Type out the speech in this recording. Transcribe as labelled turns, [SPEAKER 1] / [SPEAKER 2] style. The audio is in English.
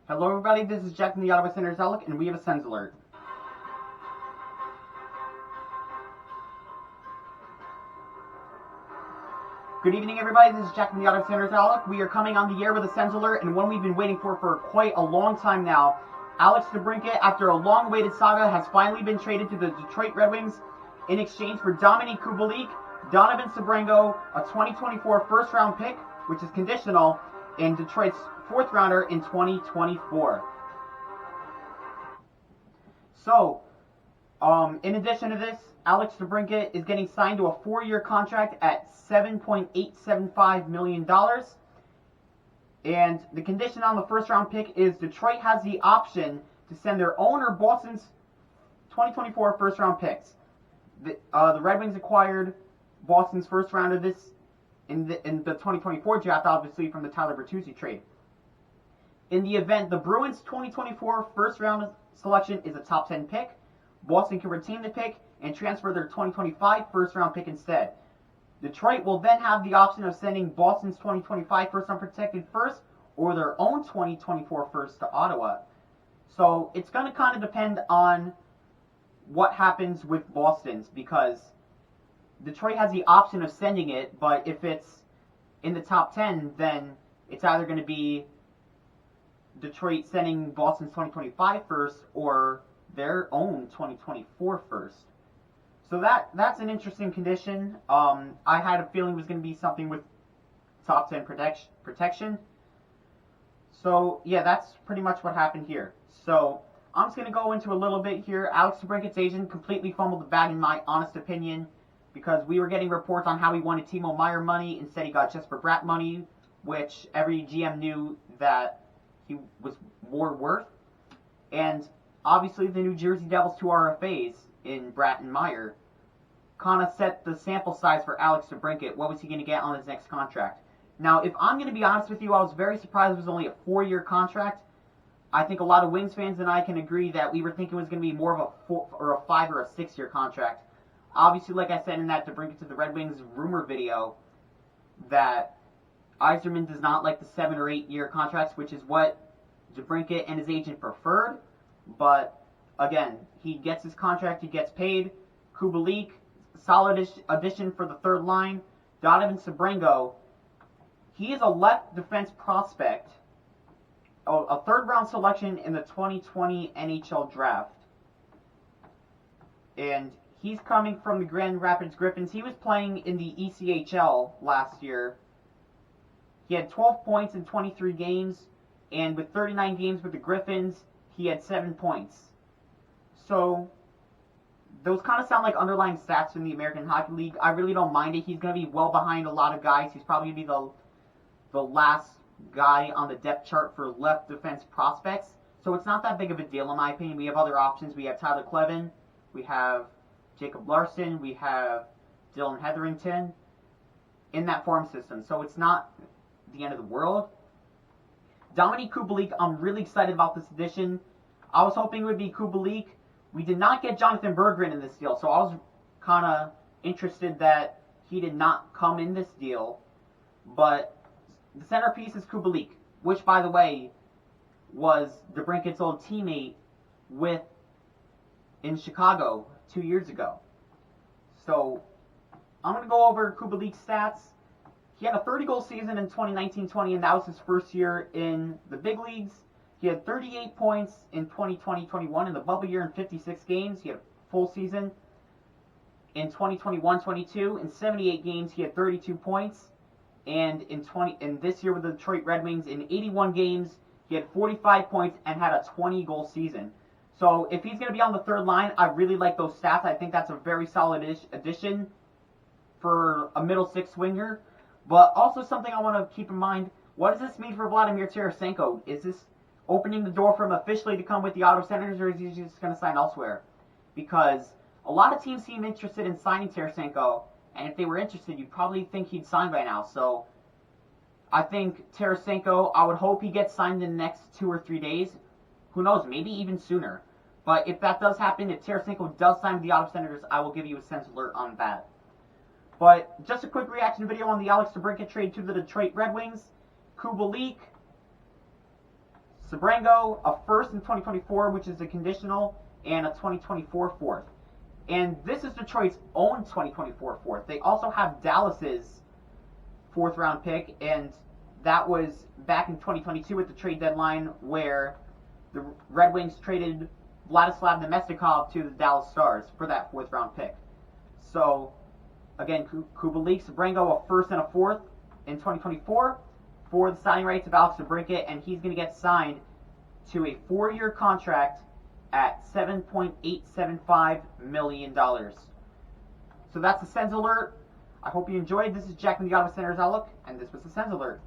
[SPEAKER 1] Hello everybody, this is Jack from the Ottawa Sens Alert, and we have a Sens Alert. Good evening everybody, this is Jack from the Ottawa Sens Alert. We are coming on the air with a Sens Alert, and one we've been waiting for quite a long time now. Alex DeBrincat, after a long-awaited saga, has finally been traded to the Detroit Red Wings in exchange for Dominik Kubalik, Donovan Sebrango, a 2024 first-round pick, which is conditional, and Detroit's fourth rounder in 2024. So, in addition to this, Alex DeBrincat is getting signed to a 4-year contract at $7.875 million. And the condition on the first-round pick is Detroit has the option to send their own or Boston's 2024 first-round picks. The Red Wings acquired Boston's first rounder in the 2024 draft, obviously from the Tyler Bertuzzi trade. In the event the Bruins' 2024 first-round selection is a top 10 pick, Boston can retain the pick and transfer their 2025 first-round pick instead. Detroit will then have the option of sending Boston's 2025 first-round protected first or their own 2024 first to Ottawa. So it's going to kind of depend on what happens with Boston's, because Detroit has the option of sending it, but if it's in the top 10, then it's either going to be Detroit sending Boston's 2025 first or their own 2024 first. So that's an interesting condition. I had a feeling it was going to be something with top 10 protection. So yeah, that's pretty much what happened here. So I'm just going to go into a little bit here. Alex DeBrincat's agent completely fumbled the bag in my honest opinion, because we were getting reports on how he wanted Timo Meier money. Instead he got Jesper Bratt money, which every GM knew that he was more worth. And obviously the New Jersey Devils' 2 RFAs in Bratt and Meier kind of set the sample size for Alex DeBrincat. What was he going to get on his next contract? Now, if I'm going to be honest with you, I was very surprised it was only a 4-year contract. I think a lot of Wings fans and I can agree that we were thinking it was going to be more of a 4 or a 5 or a 6-year contract. Obviously, like I said in that DeBrincat to the Red Wings rumor video, that Yzerman does not like the 7 or 8-year contracts, which is what DeBrincat and his agent preferred. But again, he gets his contract, he gets paid. Kubalik, solid addition for the third line. Donovan Sebrango, he is a left defense prospect, a third-round selection in the 2020 NHL draft. And he's coming from the Grand Rapids Griffins. He was playing in the ECHL last year. He had 12 points in 23 games, and with 39 games with the Griffins, he had 7 points. So those kind of sound like underlying stats in the American Hockey League. I really don't mind it. He's going to be well behind a lot of guys. He's probably going to be the last guy on the depth chart for left defense prospects. So it's not that big of a deal in my opinion. We have other options. We have Tyler Klevin. We have Jacob Larson. We have Dylan Hetherington in that farm system. So it's not the end of the world. Dominik Kubalik, I'm really excited about this addition. I was hoping it would be Kubalik. We did not get Jonathan Berggren in this deal, so I was kind of interested that he did not come in this deal. But the centerpiece is Kubalik, which, by the way, was DeBrincat's old teammate in Chicago 2 years ago. So I'm going to go over Kubalik's stats. He had a 30-goal season in 2019-20, and that was his first year in the big leagues. He had 38 points in 2020-21 in the bubble year in 56 games. He had a full season. In 2021-22, in 78 games, he had 32 points. And in this year with the Detroit Red Wings, in 81 games, he had 45 points and had a 20-goal season. So if he's going to be on the third line, I really like those stats. I think that's a very solid addition for a middle six winger. But also something I want to keep in mind, what does this mean for Vladimir Tarasenko? Is this opening the door for him officially to come with the Ottawa Senators, or is he just going to sign elsewhere? Because a lot of teams seem interested in signing Tarasenko, and if they were interested, you'd probably think he'd sign by now. So I think Tarasenko, I would hope he gets signed in the next 2 or 3 days. Who knows, maybe even sooner. But if that does happen, if Tarasenko does sign with the Ottawa Senators, I will give you a Sens Alert on that. But just a quick reaction video on the Alex DeBrincat trade to the Detroit Red Wings. Kubalik, Sebrango, a first in 2024, which is a conditional, and a 2024 fourth. And this is Detroit's own 2024 fourth. They also have Dallas's fourth round pick, and that was back in 2022 at the trade deadline where the Red Wings traded Vladislav Nemestikov to the Dallas Stars for that fourth round pick. So, again, Kubalik, Sebrango, a first and a fourth in 2024 for the signing rights of Alex DeBrincat, and he's going to get signed to a 4-year contract at $7.875 million. So that's the Sens Alert. I hope you enjoyed. This is Jack from the Ottawa Senators Outlook, and this was the Sens Alert.